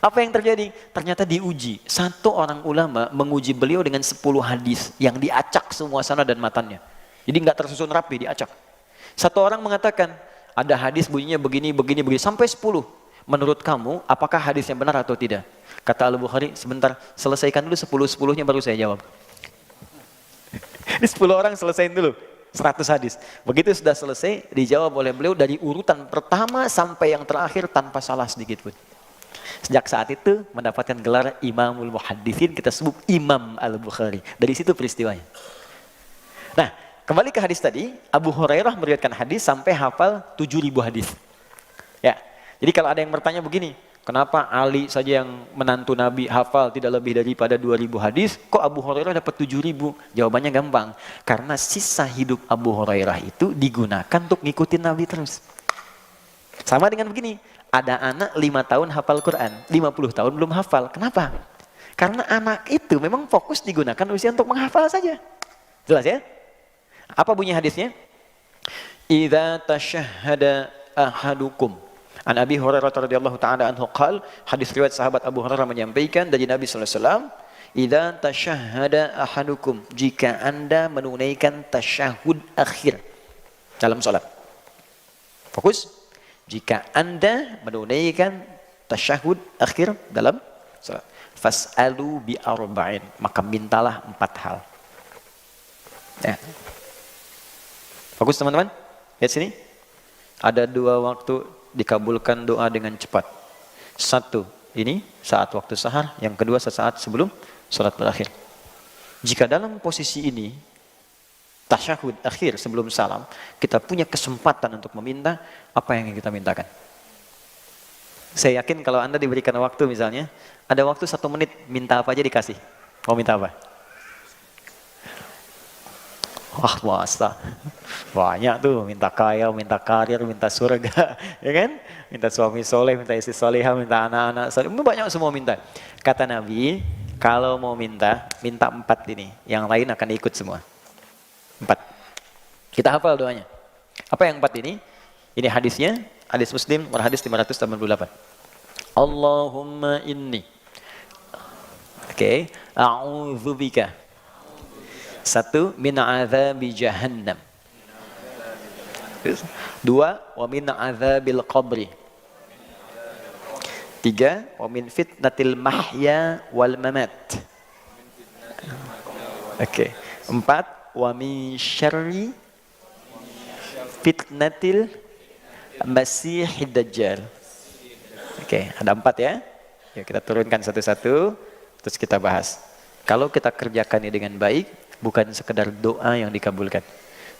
A: Apa yang terjadi? Ternyata diuji. Satu orang ulama menguji beliau dengan 10 hadis yang diacak semua sana dan matanya. Jadi nggak tersusun rapi, diacak. Satu orang mengatakan, ada hadis bunyinya begini, sampai 10. Menurut kamu, apakah hadisnya benar atau tidak? Kata Al-Bukhari, sebentar, selesaikan dulu 10-10-nya baru saya jawab. Ini 10 orang selesaiin dulu, 100 hadis. Begitu sudah selesai, dijawab oleh beliau dari urutan pertama sampai yang terakhir tanpa salah sedikit pun. Sejak saat itu mendapatkan gelar Imamul Muhadditsin, kita sebut Imam Al-Bukhari. Dari situ peristiwanya. Nah, kembali ke hadis tadi, Abu Hurairah meriwayatkan hadis sampai hafal 7.000 hadis. Ya. Jadi kalau ada yang bertanya begini, kenapa Ali saja yang menantu Nabi hafal tidak lebih daripada 2.000 hadis, kok Abu Hurairah dapat 7.000? Jawabannya gampang, karena sisa hidup Abu Hurairah itu digunakan untuk ngikutin Nabi terus. Sama dengan begini, ada anak 5 tahun hafal Quran, 50 tahun belum hafal. Kenapa? Karena anak itu memang fokus digunakan usia untuk menghafal saja. Jelas ya? Apa bunyi hadisnya? Idza tashahhada ahadukum. An Abi Hurairah radhiyallahu taala anhu qala, hadis riwayat sahabat Abu Hurairah menyampaikan dari Nabi sallallahu alaihi wasallam, idza tashahhada ahadukum, jika Anda menunaikan tasyahud akhir dalam salat. Fokus. Jika Anda menunaikan tasyahud akhir dalam salat, fas'alu bi arba'in, maka mintalah 4 hal. Ya. Fokus teman-teman. Lihat sini. Ada 2 waktu dikabulkan doa dengan cepat. 1, ini saat waktu sahar, yang kedua sesaat sebelum salat berakhir. Jika dalam posisi ini tasyahud akhir sebelum salam, kita punya kesempatan untuk meminta apa yang kita mintakan. Saya yakin kalau Anda diberikan waktu misalnya, ada waktu 1 menit, minta apa aja dikasih. Mau minta apa? Wah, masa banyak tuh, minta kaya, minta karir, minta surga, ya kan? Minta suami soleh, minta istri solehah, minta anak-anak soleh, banyak semua minta. Kata Nabi, kalau mau minta 4 ini, yang lain akan ikut semua. 4. Kita hafal doanya. Apa yang 4 ini? Ini hadisnya, hadis Muslim, hadis 588. Allahumma inni. Oke, a'udzubika. 1, min azabi jahannam. 2, wa min azabil qabri. 3, wa min fitnatil mahya wal mamat. Oke. 4, wa min syarri fitnatil masihid dajjal. Oke, ada 4 ya. Yuk kita turunkan satu-satu, terus kita bahas. Kalau kita kerjakan ini dengan baik, bukan sekedar doa yang dikabulkan,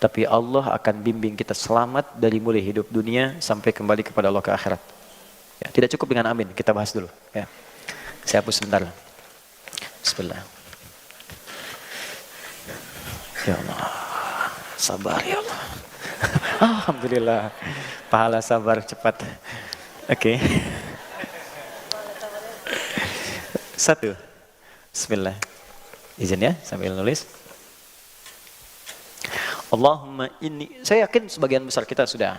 A: tapi Allah akan bimbing kita selamat dari mulai hidup dunia sampai kembali kepada Allah ke akhirat. Ya, tidak cukup dengan amin, kita bahas dulu. Ya. Saya hapus sebentar. Bismillah. Ya Allah, sabar ya Allah. Alhamdulillah, pahala sabar cepat. Oke. 1. Bismillah. Izin ya sambil nulis. Allahumma inni, saya yakin sebagian besar kita sudah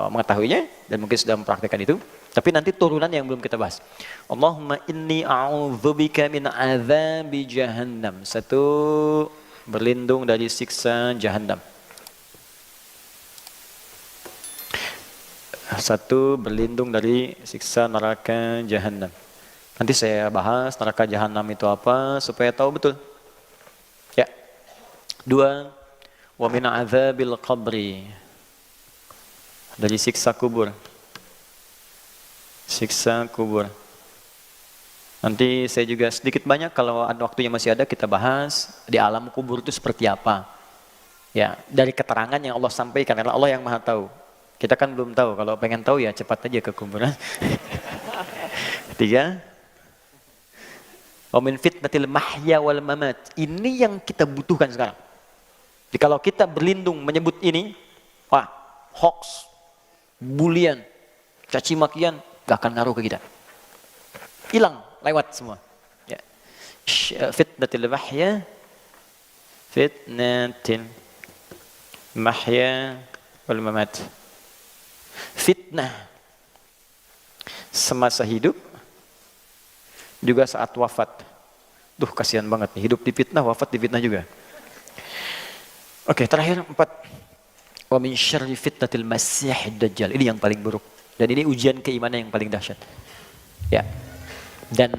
A: mengetahuinya dan mungkin sudah mempraktikkan itu. Tapi nanti turunan yang belum kita bahas. Allahumma inni a'udzubika min azabi jahannam. 1, berlindung dari siksa jahannam. 1, berlindung dari siksa neraka jahannam. Nanti saya bahas neraka jahanam itu apa supaya tahu betul. Ya. 2, wa min azabil qabri. Dari siksa kubur. Siksa kubur. Nanti saya juga sedikit banyak kalau ada waktunya masih ada kita bahas di alam kubur itu seperti apa. Ya, dari keterangan yang Allah sampaikan karena Allah yang Maha tahu. Kita kan belum tahu, kalau pengen tahu ya cepat aja ke kuburan. 3, wa min fitnatil mahya wal mamat. Ini yang kita butuhkan sekarang. Jadi kalau kita berlindung menyebut ini, wah, hoax, bulian, caci makian, gak akan ngaruh ke kita. Hilang, lewat semua. Ya. Fitnatil mahya, fitnatil mahya wal mamat. Fitnah semasa hidup juga saat wafat. Duh, kasihan banget nih, hidup di fitnah, wafat di fitnah juga. Oke, terakhir 4. Wa min syarri fitnatil masiihid dajjal. Ini yang paling buruk. Dan ini ujian keimanan yang paling dahsyat. Ya. Dan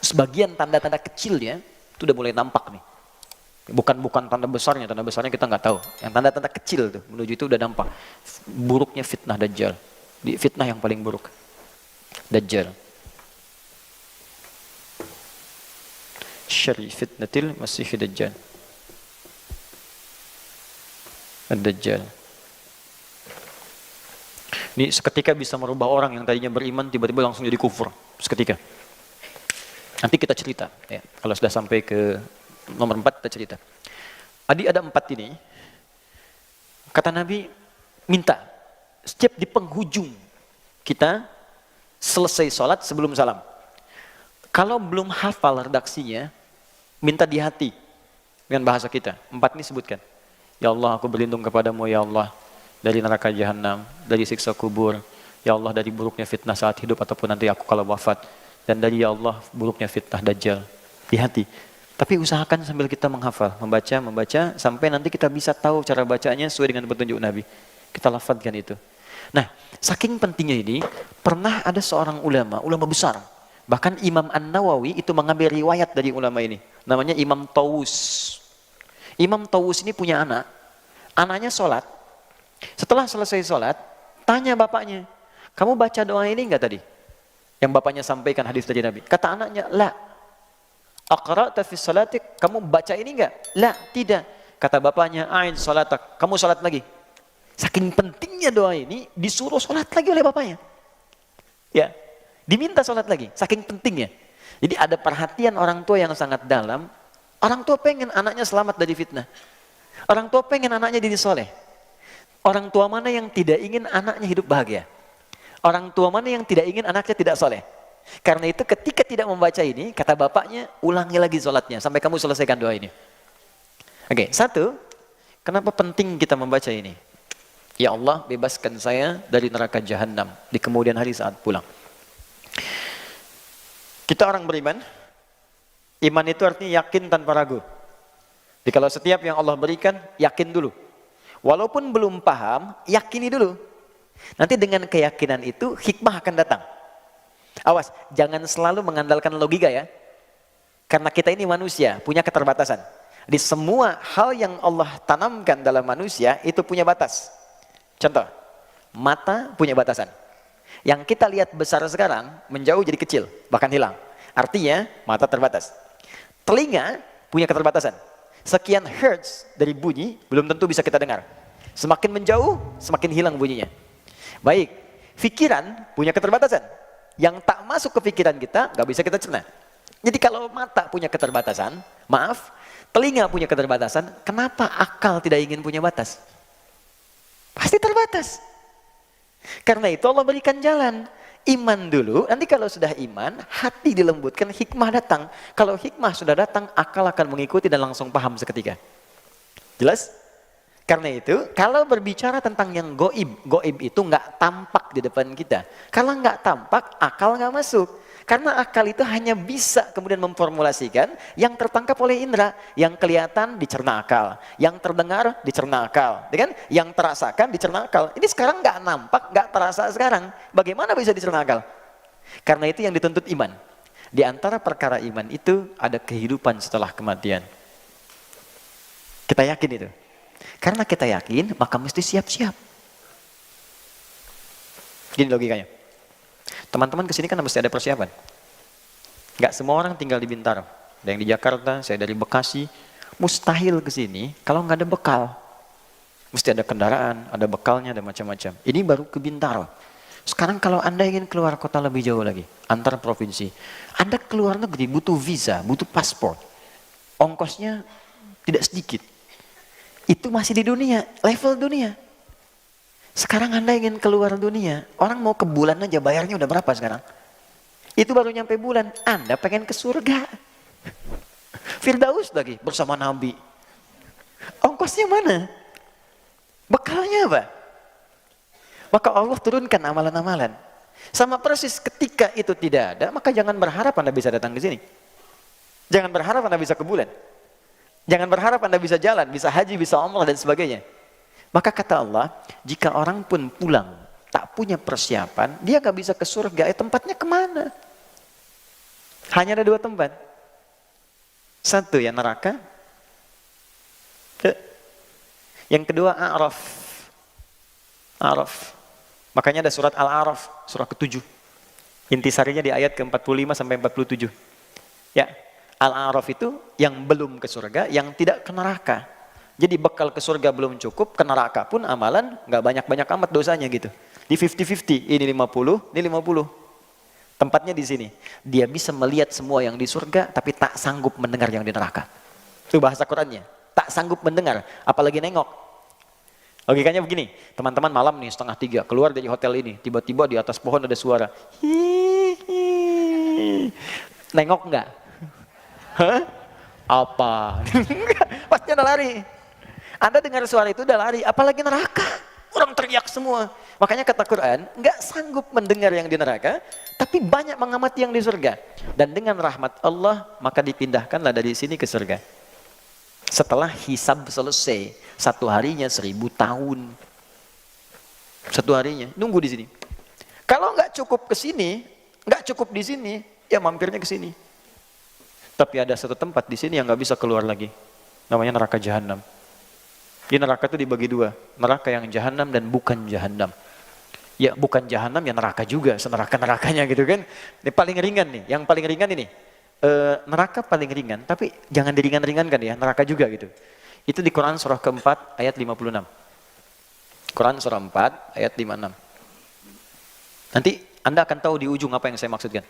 A: sebagian tanda-tanda kecilnya itu udah mulai nampak nih. Bukan tanda besarnya kita nggak tahu. Yang tanda-tanda kecil tuh menuju itu udah nampak. Buruknya fitnah dajjal. Di fitnah yang paling buruk. Dajjal. Syarri fitnatil masiihid dajjal. Ad-Dajjal. Ini seketika bisa merubah orang yang tadinya beriman tiba-tiba langsung jadi kufur. Seketika. Nanti kita cerita. Ya, kalau sudah sampai ke nomor 4 kita cerita. Tadi ada 4 ini. Kata Nabi, minta setiap di penghujung kita selesai sholat sebelum salam. Kalau belum hafal redaksinya, minta di hati dengan bahasa kita. 4 ini sebutkan. Ya Allah, aku berlindung kepadamu ya Allah dari neraka jahanam, dari siksa kubur. Ya Allah, dari buruknya fitnah saat hidup ataupun nanti aku kalau wafat. Dan dari ya Allah buruknya fitnah dajjal. Di hati. Tapi usahakan sambil kita menghafal, membaca, sampai nanti kita bisa tahu cara bacanya sesuai dengan petunjuk Nabi. Kita lafadzkan itu. Nah, saking pentingnya ini, pernah ada seorang ulama besar. Bahkan Imam An-Nawawi itu mengambil riwayat dari ulama ini. Namanya Imam Tawus. Imam Tawus ini punya anak. Anaknya sholat. Setelah selesai sholat, tanya bapaknya, kamu baca doa ini enggak tadi? Yang bapaknya sampaikan hadis dari Nabi. Kata anaknya, la. Aqra'ta fi shalatik, kamu baca ini enggak? La, tidak. Kata bapaknya, ain shalatak, kamu sholat lagi. Saking pentingnya doa ini, disuruh sholat lagi oleh bapaknya. Ya, diminta sholat lagi, saking pentingnya. Jadi ada perhatian orang tua yang sangat dalam. Orang tua pengen anaknya selamat dari fitnah. Orang tua pengen anaknya jadi soleh. Orang tua mana yang tidak ingin anaknya hidup bahagia? Orang tua mana yang tidak ingin anaknya tidak soleh? Karena itu ketika tidak membaca ini, kata bapaknya, ulangi lagi sholatnya sampai kamu selesaikan doa ini. Oke, 1, kenapa penting kita membaca ini? Ya Allah, bebaskan saya dari neraka jahanam di kemudian hari saat pulang. Kita orang beriman, iman itu artinya yakin tanpa ragu. Jadi kalau setiap yang Allah berikan, yakin dulu. Walaupun belum paham, yakini dulu. Nanti dengan keyakinan itu, hikmah akan datang. Awas, jangan selalu mengandalkan logika ya. Karena kita ini manusia, punya keterbatasan. Di semua hal yang Allah tanamkan dalam manusia, itu punya batas. Contoh, mata punya batasan. Yang kita lihat besar sekarang, menjauh jadi kecil, bahkan hilang. Artinya, mata terbatas. Telinga punya keterbatasan. Sekian hertz dari bunyi, belum tentu bisa kita dengar. Semakin menjauh, semakin hilang bunyinya. Baik, pikiran punya keterbatasan. Yang tak masuk ke pikiran kita, nggak bisa kita cerna. Jadi kalau mata punya keterbatasan, maaf, telinga punya keterbatasan, kenapa akal tidak ingin punya batas? Pasti terbatas. Karena itu Allah berikan jalan. Iman dulu, nanti kalau sudah iman, hati dilembutkan, hikmah datang. Kalau hikmah sudah datang, akal akan mengikuti dan langsung paham seketika. Jelas? Karena itu, kalau berbicara tentang yang goib itu nggak tampak di depan kita. Kalau nggak tampak, akal nggak masuk. Karena akal itu hanya bisa kemudian memformulasikan yang tertangkap oleh indera, yang kelihatan dicerna akal, yang terdengar dicerna akal, kan? Yang terasakan dicerna akal. Ini sekarang nggak nampak, nggak terasa sekarang. Bagaimana bisa dicerna akal? Karena itu yang dituntut iman. Di antara perkara iman itu ada kehidupan setelah kematian. Kita yakin itu. Karena kita yakin, maka mesti siap-siap. Gini logikanya. Teman-teman kesini kan mesti ada persiapan. Gak semua orang tinggal di Bintaro. Ada yang di Jakarta, saya dari Bekasi. Mustahil kesini kalau nggak ada bekal. Mesti ada kendaraan, ada bekalnya, ada macam-macam. Ini baru ke Bintaro. Sekarang kalau Anda ingin keluar kota lebih jauh lagi, antar provinsi, Anda keluar negeri butuh visa, butuh paspor. Ongkosnya tidak sedikit. Itu masih di dunia, level dunia. Sekarang Anda ingin keluar dunia, orang mau ke bulan aja bayarnya udah berapa sekarang? Itu baru nyampe bulan, Anda pengen ke surga. Firdaus lagi bersama Nabi. Ongkosnya mana? Bekalnya apa? Maka Allah turunkan amalan-amalan. Sama persis ketika itu tidak ada, maka jangan berharap Anda bisa datang ke sini. Jangan berharap Anda bisa ke bulan. Jangan berharap Anda bisa jalan, bisa haji, bisa umrah dan sebagainya. Maka kata Allah, jika orang pun pulang tak punya persiapan, dia gak bisa ke surga, tempatnya kemana? Hanya ada dua tempat. Satu ya neraka. Yang kedua A'raf. A'raf. Makanya ada surat Al-A'raf, surah ke-7. Intisarinya di ayat ke-45 sampai 47. Ya, Al-A'raf itu yang belum ke surga, yang tidak ke neraka. Jadi bekal ke surga belum cukup, ke neraka pun amalan nggak banyak-banyak amat dosanya gitu. Di 50-50, ini 50, ini 50. Tempatnya di sini. Dia bisa melihat semua yang di surga, tapi tak sanggup mendengar yang di neraka. Itu bahasa Qurannya. Tak sanggup mendengar, apalagi nengok. Logikanya begini, teman-teman malam nih 2:30, keluar dari hotel ini, tiba-tiba di atas pohon ada suara. Hihihi. Nengok nggak? Hah? Apa? Pasti ada lari. Anda dengar suara itu udah lari, apalagi neraka. Orang teriak semua. Makanya kata Quran, nggak sanggup mendengar yang di neraka, tapi banyak mengamati yang di surga. Dan dengan rahmat Allah, maka dipindahkanlah dari sini ke surga. Setelah hisab selesai, satu harinya 1000 tahun. Satu harinya, nunggu di sini. Kalau nggak cukup ke sini, nggak cukup di sini, ya mampirnya ke sini. Tapi ada satu tempat di sini yang nggak bisa keluar lagi. Namanya neraka jahanam. Di neraka itu dibagi dua, neraka yang jahanam dan bukan jahanam. Ya bukan jahanam ya neraka juga, seneraka-nerakanya gitu kan. Ini paling ringan nih, yang paling ringan ini. Neraka paling ringan, tapi jangan diringan-ringankan ya, neraka juga gitu. Itu di Quran surah keempat ayat 56. Quran surah 4 ayat 56. Nanti Anda akan tahu di ujung apa yang saya maksudkan.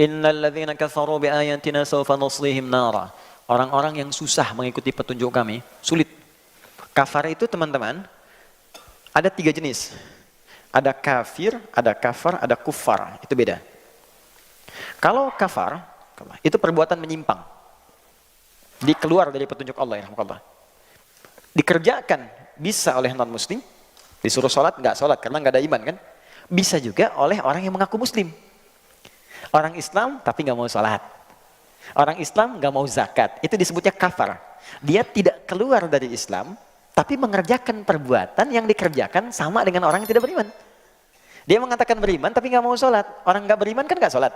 A: Innal ladzina kafaru bi ayatina sawfa nuslihim nara. Orang-orang yang susah mengikuti petunjuk kami, sulit. Kafar itu teman-teman, ada 3 jenis. Ada kafir, ada kafar, ada kufar. Itu beda. Kalau kafar, itu perbuatan menyimpang. Dikeluar dari petunjuk Allah, ya Allah. Dikerjakan bisa oleh non-muslim, disuruh sholat, nggak sholat karena nggak ada iman kan. Bisa juga oleh orang yang mengaku muslim. Orang Islam tapi nggak mau sholat. Orang Islam nggak mau zakat, itu disebutnya kafar. Dia tidak keluar dari Islam, tapi mengerjakan perbuatan yang dikerjakan sama dengan orang yang tidak beriman. Dia mengatakan beriman, tapi nggak mau sholat. Orang nggak beriman kan nggak sholat,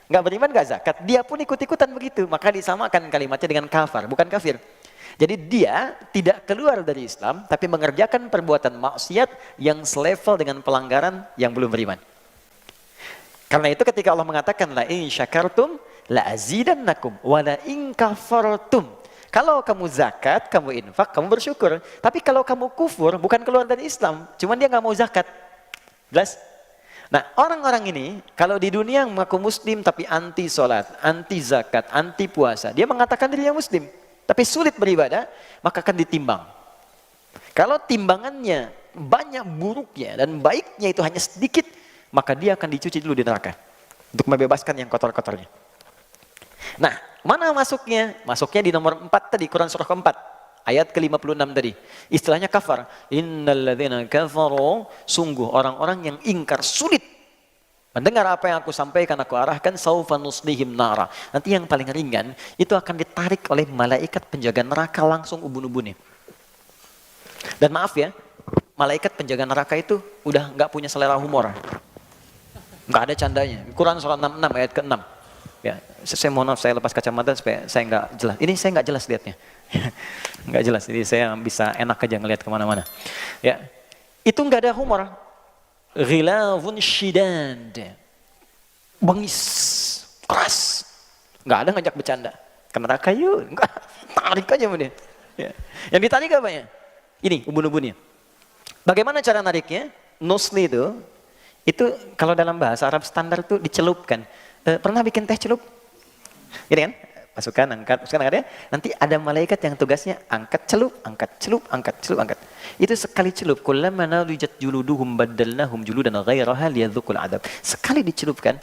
A: nggak beriman nggak zakat. Dia pun ikut-ikutan begitu, maka disamakan kalimatnya dengan kafar, bukan kafir. Jadi dia tidak keluar dari Islam, tapi mengerjakan perbuatan maksiat yang selevel dengan pelanggaran yang belum beriman. Karena itu ketika Allah mengatakan, la in syakartum la azidannakum wa la in kafartum. Kalau kamu zakat, kamu infak, kamu bersyukur. Tapi kalau kamu kufur, bukan keluar dari Islam, cuman dia nggak mau zakat. Jelas? Nah, orang-orang ini kalau di dunia mengaku muslim tapi anti sholat, anti zakat, anti puasa, dia mengatakan dirinya muslim, tapi sulit beribadah, maka akan ditimbang. Kalau timbangannya banyak buruknya dan baiknya itu hanya sedikit, maka dia akan dicuci dulu di neraka untuk membebaskan yang kotor-kotornya. Nah, mana masuknya? Masuknya di nomor 4 tadi, Quran surah keempat, ayat ke-56 tadi. Istilahnya kafar. Innalladzina kafaru, sungguh orang-orang yang ingkar, sulit mendengar apa yang aku sampaikan, aku arahkan, saufa nuslihim nara. Nanti yang paling ringan itu akan ditarik oleh malaikat penjaga neraka langsung ubun-ubunnya. Dan maaf ya, malaikat penjaga neraka itu udah nggak punya selera humor, nggak ada candanya. Quran surah 66 ayat ke-6. Ya, saya mohon maaf, saya lepas kacamata supaya saya nggak jelas. Ini saya nggak jelas lihatnya, nggak jelas. Jadi saya bisa enak aja ngelihat kemana-mana. Ya, itu nggak ada humor. Ghilazun shidad, bengis, keras, nggak ada ngajak bercanda. Ke neraka yuk, nggak, tarik aja sama dia. Ya. Yang ditarik apa ya? Ini ubun-ubunnya. Bagaimana cara nariknya? Nusli itu kalau dalam bahasa Arab standar itu dicelupkan. Pernah bikin teh celup? Gitu kan? Masukkan, angkat, masukkan, angkat ya. Nanti ada malaikat yang tugasnya angkat celup, angkat celup, angkat celup, angkat. Itu sekali celup, kullama nadijat juluduhum baddalnahum juludan ghairaha liyadzuqul adab. Sekali dicelupkan,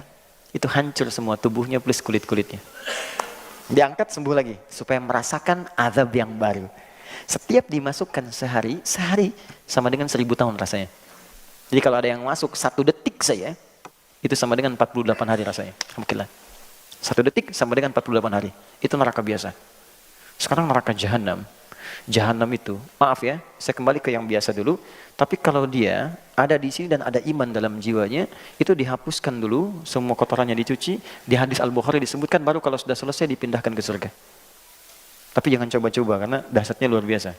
A: itu hancur semua tubuhnya plus kulit-kulitnya. Diangkat sembuh lagi supaya merasakan azab yang baru. Setiap dimasukkan sehari sama dengan 1000 tahun rasanya. Jadi kalau ada yang masuk 1 detik saja, itu sama dengan 48 hari rasanya. Alhamdulillah. 1 detik sama dengan 48 hari. Itu neraka biasa. Sekarang neraka jahanam. Jahanam itu, maaf ya, saya kembali ke yang biasa dulu. Tapi kalau dia ada di sini dan ada iman dalam jiwanya, itu dihapuskan dulu, semua kotorannya dicuci. Di hadis Al-Bukhari disebutkan, baru kalau sudah selesai dipindahkan ke surga. Tapi jangan coba-coba karena dahsyatnya luar biasa.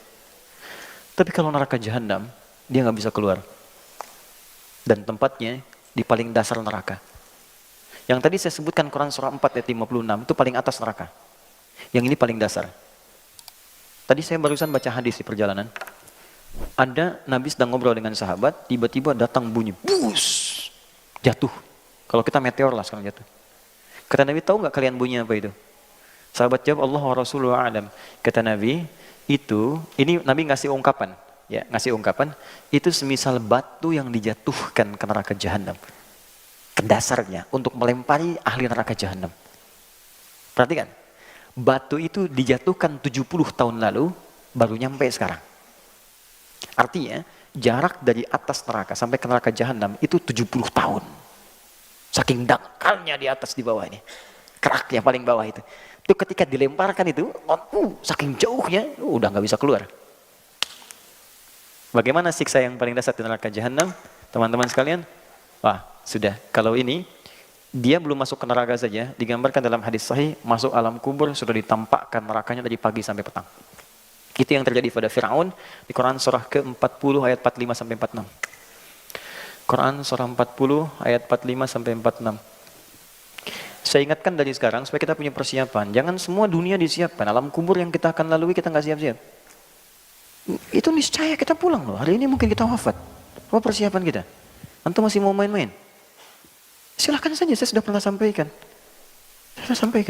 A: Tapi kalau neraka jahanam, dia nggak bisa keluar. Dan tempatnya di paling dasar neraka. Yang tadi saya sebutkan Quran surah 4 ayat 56 itu paling atas neraka. Yang ini paling dasar. Tadi saya barusan baca hadis di perjalanan. Ada Nabi sedang ngobrol dengan sahabat, tiba-tiba datang bunyi, bus, jatuh. Kalau kita meteor lah sekarang jatuh. Kata Nabi, tahu nggak kalian bunyi apa itu? Sahabat jawab, Allah wa Rasulullah alam. Kata Nabi, ini Nabi ngasih ungkapan. Ya, ngasih ungkapan, itu semisal batu yang dijatuhkan ke neraka jahanam. Ke dasarnya, untuk melempari ahli neraka jahanam. Perhatikan, batu itu dijatuhkan 70 tahun lalu, baru nyampe sekarang. Artinya, jarak dari atas neraka sampai ke neraka jahanam itu 70 tahun. Saking dangkalnya di atas di bawah ini. Keraknya paling bawah itu. Itu ketika dilemparkan itu, saking jauhnya, udah nggak bisa keluar. Bagaimana siksa yang paling dasar di neraka jahanam? Teman-teman sekalian, wah sudah, kalau ini, dia belum masuk ke neraka saja, digambarkan dalam hadis sahih, masuk alam kubur, sudah ditampakkan nerakanya dari pagi sampai petang. Itu yang terjadi pada Fir'aun di Quran surah ke-40 ayat 45 sampai 46. Quran surah 40 ayat 45 sampai 46. Saya ingatkan dari sekarang supaya kita punya persiapan. Jangan semua dunia disiapkan. Alam kubur yang kita akan lalui kita nggak siap-siap. Itu niscaya kita pulang loh. Hari ini mungkin kita wafat. Apa persiapan kita? Antum masih mau main-main? Silahkan saja, saya sudah pernah sampaikan.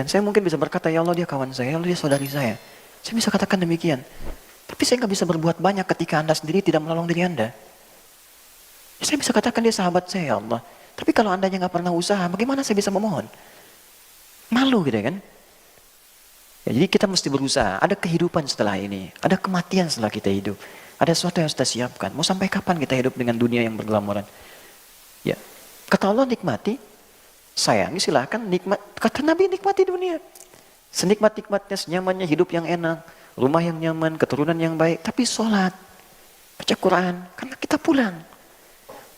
A: Saya mungkin bisa berkata, ya Allah dia kawan saya, ya Allah dia saudari saya. Saya bisa katakan demikian. Tapi saya nggak bisa berbuat banyak ketika Anda sendiri tidak menolong diri Anda. Saya bisa katakan dia sahabat saya, ya Allah. Tapi kalau Andanya nggak pernah usaha, bagaimana saya bisa memohon? Malu gitu kan? Ya, jadi kita mesti berusaha. Ada kehidupan setelah ini, ada kematian setelah kita hidup. Ada sesuatu yang sudah siapkan. Mau sampai kapan kita hidup dengan dunia yang bergelamuran? Ya, kata Allah nikmati, sayangi silahkan nikmat. Kata Nabi nikmati dunia. Senikmat-nikmatnya, senyamannya hidup yang enak, rumah yang nyaman, keturunan yang baik. Tapi sholat, baca Quran, karena kita pulang.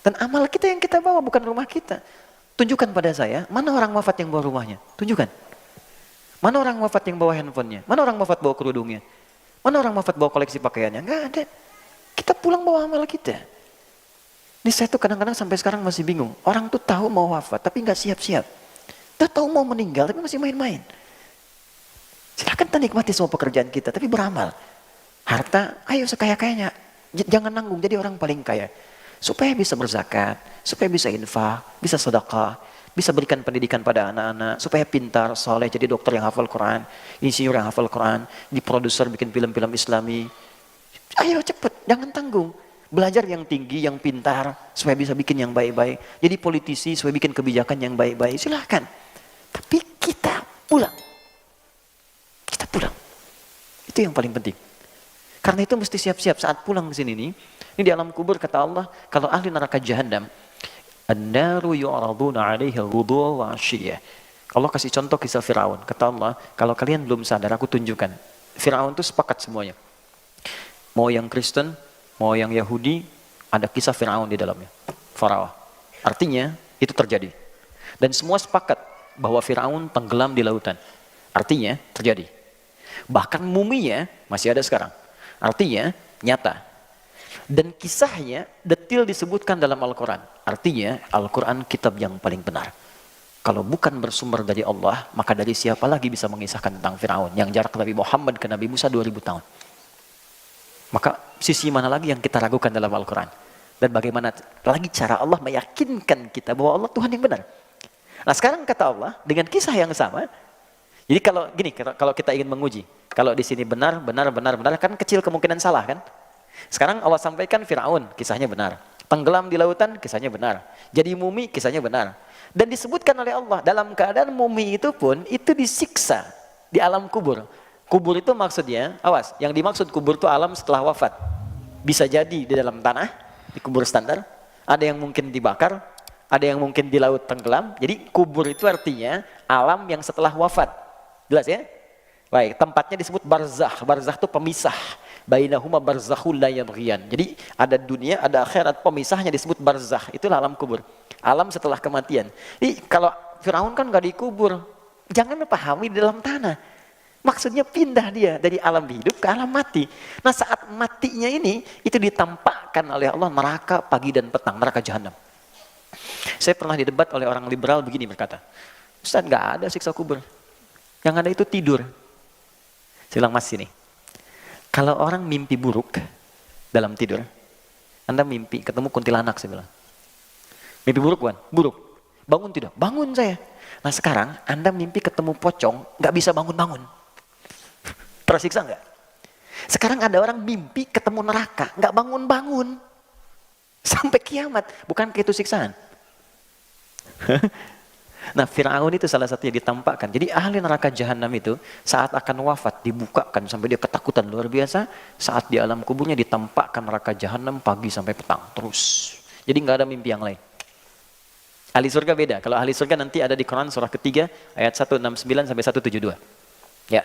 A: Dan amal kita yang kita bawa bukan rumah kita. Tunjukkan pada saya, mana orang wafat yang bawa rumahnya? Tunjukkan. Mana orang wafat yang bawa handphonenya? Mana orang wafat bawa kerudungnya? Mana orang wafat bawa koleksi pakaiannya? Nggak ada. Kita pulang bawa amal kita. Ini saya tuh kadang-kadang sampai sekarang masih bingung. Orang tuh tahu mau wafat tapi nggak siap-siap. Udah tahu mau meninggal tapi masih main-main. Silakan kita nikmati semua pekerjaan kita tapi beramal. Harta, ayo sekaya-kayanya. Jangan nanggung jadi orang paling kaya. Supaya bisa berzakat, supaya bisa infak, bisa sedekah, bisa berikan pendidikan pada anak-anak, supaya pintar, soleh, jadi dokter yang hafal Quran, insinyur yang hafal Quran, di produser bikin film-film Islami. Ayo cepet, jangan tanggung. Belajar yang tinggi, yang pintar, supaya bisa bikin yang baik-baik. Jadi politisi, supaya bikin kebijakan yang baik-baik. Silahkan. Tapi kita pulang. Kita pulang. Itu yang paling penting. Karena itu mesti siap-siap saat pulang ke sini nih. Ini di alam kubur kata Allah, kalau ahli neraka jahanam, an-naru yu'raduna 'alaiha ghuduwan wa 'ashiyya. Allah kasih contoh kisah Firaun. Kata Allah, kalau kalian belum sadar aku tunjukkan. Firaun itu sepakat semuanya. Mau yang Kristen, mau yang Yahudi, ada kisah Firaun di dalamnya. Farao. Artinya itu terjadi. Dan semua sepakat bahwa Firaun tenggelam di lautan. Artinya terjadi. Bahkan muminya masih ada sekarang. Artinya nyata. Dan kisahnya detil disebutkan dalam Al-Quran. Artinya Al-Quran kitab yang paling benar. Kalau bukan bersumber dari Allah, maka dari siapa lagi bisa mengisahkan tentang Firaun yang jarak Nabi Muhammad ke Nabi Musa 2000 tahun. Maka sisi mana lagi yang kita ragukan dalam Al-Quran? Dan bagaimana lagi cara Allah meyakinkan kita bahwa Allah Tuhan yang benar? Nah sekarang kata Allah dengan kisah yang sama. Jadi kalau gini, kalau kita ingin menguji, kalau di sini benar, kan kecil kemungkinan salah kan? Sekarang Allah sampaikan Firaun, kisahnya benar. Tenggelam di lautan, kisahnya benar. Jadi mumi, kisahnya benar. Dan disebutkan oleh Allah, dalam keadaan mumi itu pun, itu disiksa di alam kubur. Kubur itu maksudnya, awas, yang dimaksud kubur itu alam setelah wafat. Bisa jadi di dalam tanah, di kubur standar. Ada yang mungkin dibakar, ada yang mungkin di laut tenggelam. Jadi kubur itu artinya alam yang setelah wafat. Jelas ya? Baik, tempatnya disebut barzakh. Barzakh itu pemisah. Bainahuma barzakhul la yabghiyan. Jadi ada dunia, ada akhirat, pemisahnya disebut barzakh. Itulah alam kubur. Alam setelah kematian. Jadi kalau Firaun kan nggak dikubur, jangan pahami di dalam tanah. Maksudnya pindah dia dari alam hidup ke alam mati. Nah saat matinya ini, itu ditampakkan oleh Allah neraka pagi dan petang, neraka jahanam. Saya pernah didebat oleh orang liberal begini berkata, Ustaz nggak ada siksa kubur. Yang ada itu tidur. Saya bilang mas ini, kalau orang mimpi buruk dalam tidur, Anda mimpi ketemu kuntilanak, saya bilang. Mimpi buruk kan? Buruk. Bangun tidak? Bangun saya. Nah sekarang Anda mimpi ketemu pocong, nggak bisa bangun-bangun. Tersiksa nggak? Sekarang ada orang mimpi ketemu neraka, nggak bangun-bangun. Sampai kiamat. Bukan itu siksaan? Nah Fir'aun itu salah satu yang ditampakkan. Jadi ahli neraka jahanam itu saat akan wafat dibukakan sampai dia ketakutan luar biasa. Saat di alam kuburnya ditampakkan neraka jahanam pagi sampai petang terus. Jadi nggak ada mimpi yang lain. Ahli surga beda. Kalau ahli surga nanti ada di Quran surah ketiga ayat 169 sampai 172. Ya,